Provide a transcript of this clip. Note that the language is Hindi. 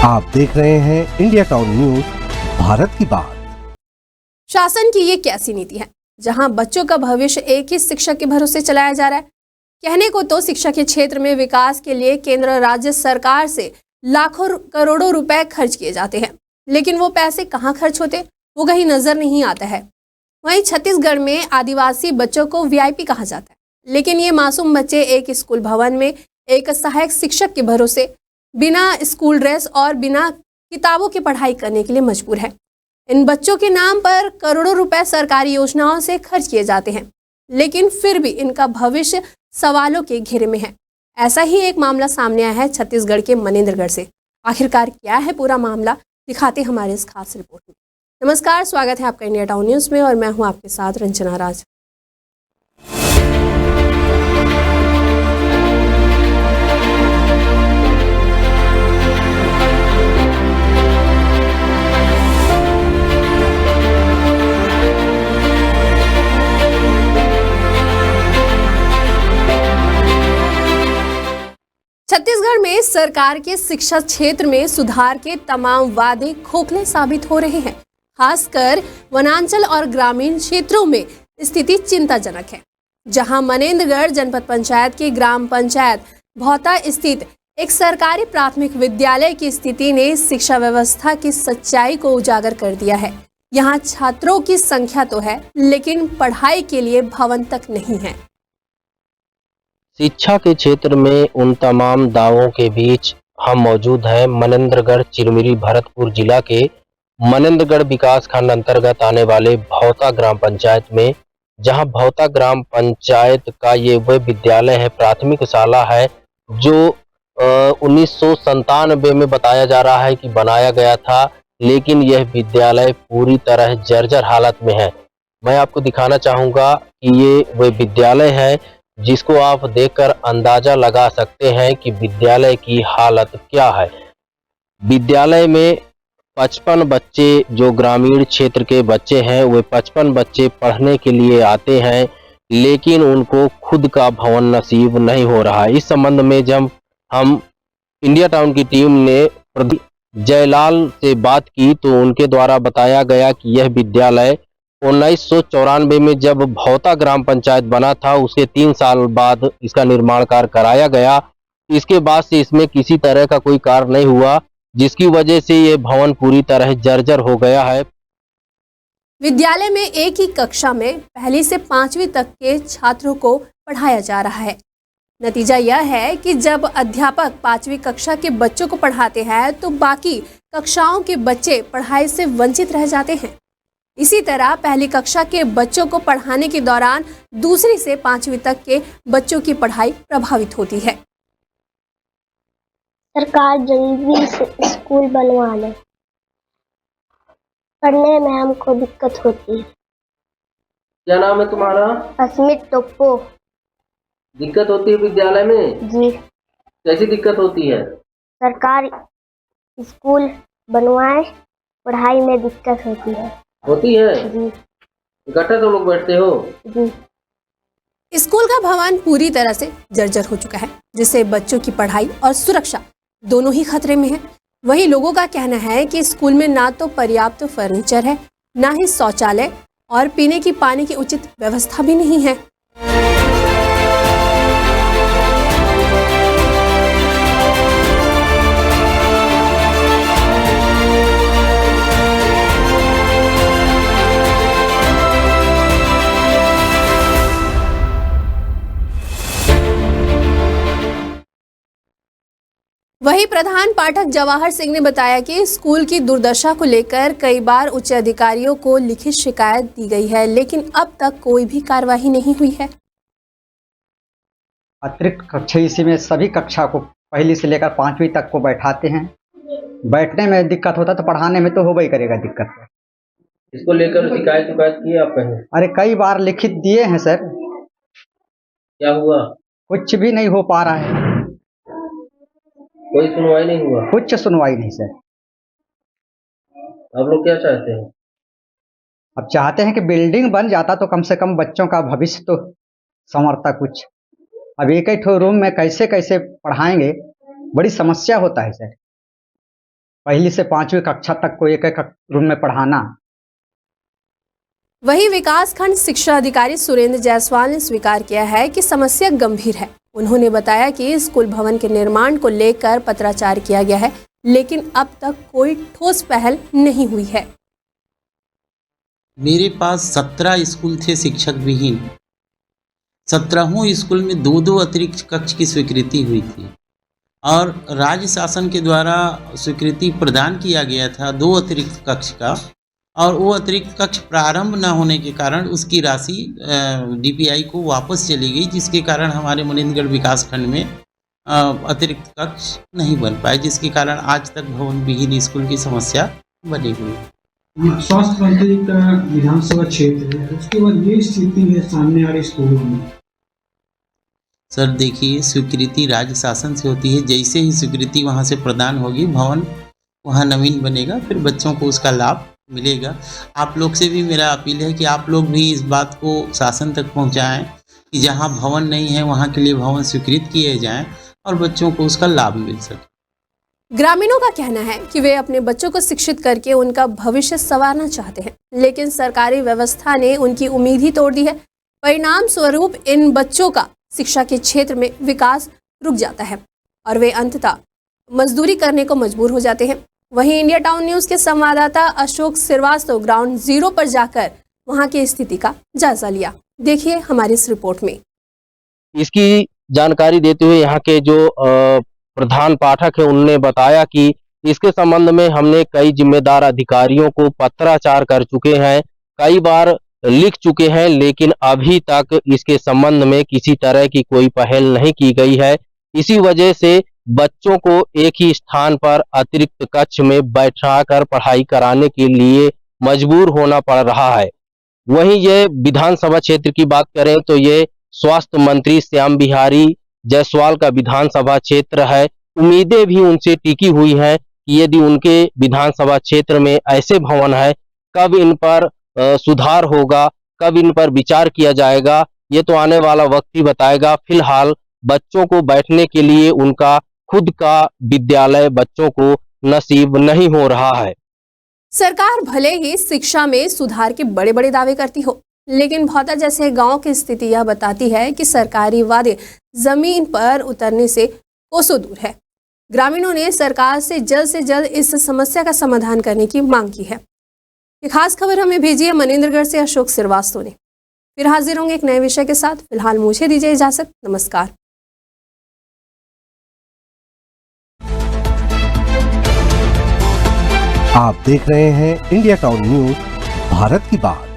आप देख रहे हैं इंडिया टाउन न्यूज, भारत की बात। शासन की ये कैसी नीति है जहां बच्चों का भविष्य एक ही शिक्षक के भरोसे चलाया जा रहा है। कहने को तो शिक्षा के क्षेत्र में विकास के लिए केंद्र राज्य सरकार से लाखों करोड़ों रुपए खर्च किए जाते हैं, लेकिन वो पैसे कहाँ खर्च होते वो कहीं नजर नहीं आता है। वहीं छत्तीसगढ़ में आदिवासी बच्चों को वीआईपी कहा जाता है, लेकिन ये मासूम बच्चे एक स्कूल भवन में एक सहायक शिक्षक के भरोसे बिना स्कूल ड्रेस और बिना किताबों की पढ़ाई करने के लिए मजबूर है। इन बच्चों के नाम पर करोड़ों रुपए सरकारी योजनाओं से खर्च किए जाते हैं, लेकिन फिर भी इनका भविष्य सवालों के घेरे में है। ऐसा ही एक मामला सामने आया है छत्तीसगढ़ के मनेंद्रगढ़ से। आखिरकार क्या है पूरा मामला, दिखाते हमारे इस खास रिपोर्ट में। नमस्कार, स्वागत है आपका इंडिया टाउन न्यूज में और मैं हूं आपके साथ रंजना राज। छत्तीसगढ़ में सरकार के शिक्षा क्षेत्र में सुधार के तमाम वादे खोखले साबित हो रहे हैं। खासकर वनांचल और ग्रामीण क्षेत्रों में स्थिति चिंताजनक है, जहां मनेंद्रगढ़ जनपद पंचायत की ग्राम पंचायत भौता स्थित एक सरकारी प्राथमिक विद्यालय की स्थिति ने शिक्षा व्यवस्था की सच्चाई को उजागर कर दिया है। यहाँ छात्रों की संख्या तो है, लेकिन पढ़ाई के लिए भवन तक नहीं है। शिक्षा के क्षेत्र में उन तमाम दावों के बीच हम मौजूद हैं मनेंद्रगढ़ चिरमिरी भरतपुर जिला के मनेंद्रगढ़ विकास खंड अंतर्गत आने वाले भौता ग्राम पंचायत में, जहां भौता ग्राम पंचायत का ये वह विद्यालय है, प्राथमिक शाला है, जो 1997 में बताया जा रहा है कि बनाया गया था, लेकिन यह विद्यालय पूरी तरह जर्जर हालत में है। मैं आपको दिखाना चाहूँगा कि ये वह विद्यालय है जिसको आप देखकर अंदाजा लगा सकते हैं कि विद्यालय की हालत क्या है। विद्यालय में 55 बच्चे, जो ग्रामीण क्षेत्र के बच्चे हैं, वे 55 बच्चे पढ़ने के लिए आते हैं, लेकिन उनको खुद का भवन नसीब नहीं हो रहा है। इस संबंध में जब हम इंडिया टाउन की टीम ने जयलाल से बात की तो उनके द्वारा बताया गया कि यह विद्यालय 1994 में जब भौता ग्राम पंचायत बना था, उसके 3 साल बाद इसका निर्माण कार्य कराया गया। इसके बाद से इसमें किसी तरह का कोई कार्य नहीं हुआ, जिसकी वजह से ये भवन पूरी तरह जर्जर हो गया है। विद्यालय में एक ही कक्षा में पहली से 5वीं तक के छात्रों को पढ़ाया जा रहा है। नतीजा यह है कि जब अध्यापक 5वीं कक्षा के बच्चों को पढ़ाते हैं तो बाकी कक्षाओं के बच्चे पढ़ाई से वंचित रह जाते हैं। इसी तरह पहली कक्षा के बच्चों को पढ़ाने के दौरान दूसरी से 5वीं तक के बच्चों की पढ़ाई प्रभावित होती है। सरकार जल्दी से स्कूल बनवा ले, पढ़ने में हमको दिक्कत होती है। क्या नाम है तुम्हारा? अस्मित टोप्पो। दिक्कत होती है विद्यालय में? जी। कैसी दिक्कत होती है? सरकार स्कूल बनवाए, पढ़ाई में दिक्कत होती है। होती है जी। इकट्ठा तो लोग बैठते हो? जी। स्कूल का भवन पूरी तरह से जर्जर हो चुका है, जिससे बच्चों की पढ़ाई और सुरक्षा दोनों ही खतरे में है। वहीं लोगों का कहना है कि स्कूल में ना तो पर्याप्त फर्नीचर है, ना ही शौचालय और पीने की पानी की उचित व्यवस्था भी नहीं है। वहीं प्रधान पाठक जवाहर सिंह ने बताया कि स्कूल की दुर्दशा को लेकर कई बार उच्च अधिकारियों को लिखित शिकायत दी गई है, लेकिन अब तक कोई भी कार्रवाई नहीं हुई है। अतिरिक्त कक्षा इसी में सभी कक्षा को पहली से लेकर 5वीं तक को बैठाते हैं। बैठने में दिक्कत होता तो पढ़ाने में तो हो ही करेगा दिक्कत। इसको लेकर शिकायत की आप कहें? अरे कई बार लिखित दिए हैं सर। क्या हुआ? कुछ भी नहीं हो पा रहा है। कोई सुनवाई नहीं हुआ? कुछ सुनवाई नहीं सर। आप लोग क्या चाहते हैं? अब चाहते हैं कि बिल्डिंग बन जाता तो कम से कम बच्चों का भविष्य तो संवरता कुछ। अब एक ही ठो रूम में कैसे कैसे पढ़ाएंगे, बड़ी समस्या होता है सर। पहली से 5वीं कक्षा तक को एक एक रूम में पढ़ाना। वहीं विकासखंड शिक्षा अधिकारी सुरेंद्र जायसवाल ने स्वीकार किया है कि समस्या गंभीर है। उन्होंने बताया कि स्कूल भवन के निर्माण को लेकर पत्राचार किया गया है, लेकिन अब तक कोई ठोस पहल नहीं हुई है। मेरे पास 17 स्कूल थे शिक्षक विहीन। 17 स्कूल में 2-2 अतिरिक्त कक्ष की स्वीकृति हुई थी और राज्य शासन के द्वारा स्वीकृति प्रदान किया गया था 2 अतिरिक्त कक्ष का, और वो अतिरिक्त कक्ष प्रारंभ न होने के कारण उसकी राशि डीपीआई को वापस चली गई, जिसके कारण हमारे मनिंदगढ़ विकासखंड में अतिरिक्त कक्ष नहीं बन पाए, जिसके कारण आज तक भवन विहीन स्कूल की समस्या बनी हुई है। स्वास्थ्य मंत्री का विधानसभा क्षेत्र है, उसके बाद ये स्थिति है सामने आ रही स्कूलों में। सर देखिए, स्वीकृति राज्य शासन से होती है। जैसे ही स्वीकृति वहाँ से प्रदान होगी, भवन वहाँ नवीन बनेगा, फिर बच्चों को उसका लाभ मिलेगा। आप लोग से भी मेरा अपील है कि आप लोग भी इस बात को शासन तक पहुँचाएं कि जहाँ भवन नहीं है वहाँ के लिए भवन स्वीकृत किए जाएं और बच्चों को उसका लाभ मिल सके। ग्रामीणों का कहना है कि वे अपने बच्चों को शिक्षित करके उनका भविष्य संवारना चाहते हैं, लेकिन सरकारी व्यवस्था ने उनकी उम्मीद ही तोड़ दी है। परिणाम स्वरूप इन बच्चों का शिक्षा के क्षेत्र में विकास रुक जाता है और वे अंततः मजदूरी करने को मजबूर हो जाते हैं। वहीं इंडिया टाउन न्यूज़ के संवाददाता अशोक श्रीवास्तव ग्राउंड जीरो पर जाकर वहां की स्थिति का जायजा लिया। देखिए हमारी इस रिपोर्ट में। इसकी जानकारी देते हुए यहाँ के जो प्रधान पाठक है उन्होंने बताया कि इसके संबंध में हमने कई जिम्मेदार अधिकारियों को पत्राचार कर चुके हैं, कई बार लिख चुके हैं, लेकिन अभी तक इसके संबंध में किसी तरह की कोई पहल नहीं की गई है। इसी वजह से बच्चों को एक ही स्थान पर अतिरिक्त कक्ष में बैठाकर पढ़ाई कराने के लिए मजबूर होना पड़ रहा है। वहीं ये विधानसभा क्षेत्र की बात करें तो ये स्वास्थ्य मंत्री श्याम बिहारी जायसवाल का विधानसभा क्षेत्र है। उम्मीदें भी उनसे टिकी हुई हैं कि यदि उनके विधानसभा क्षेत्र में ऐसे भवन है, कब इन पर सुधार होगा, कब इन पर विचार किया जाएगा, ये तो आने वाला वक्त ही बताएगा। फिलहाल बच्चों को बैठने के लिए उनका खुद का विद्यालय बच्चों को नसीब नहीं हो रहा है। सरकार भले ही शिक्षा में सुधार के बड़े बड़े दावे करती हो, लेकिन भौता जैसे गांव की स्थिति यह बताती है कि सरकारी वादे जमीन पर उतरने से कोसों दूर है। ग्रामीणों ने सरकार से जल्द इस समस्या का समाधान करने की मांग की है। ये खास खबर हमें भेजी है मनिंदरगढ़ से अशोक श्रीवास्तव ने। फिर हाजिर होंगे एक नए विषय के साथ। फिलहाल मुझे दीजिए इजाजत। नमस्कार। आप देख रहे हैं इंडिया टाउन न्यूज़, भारत की बात।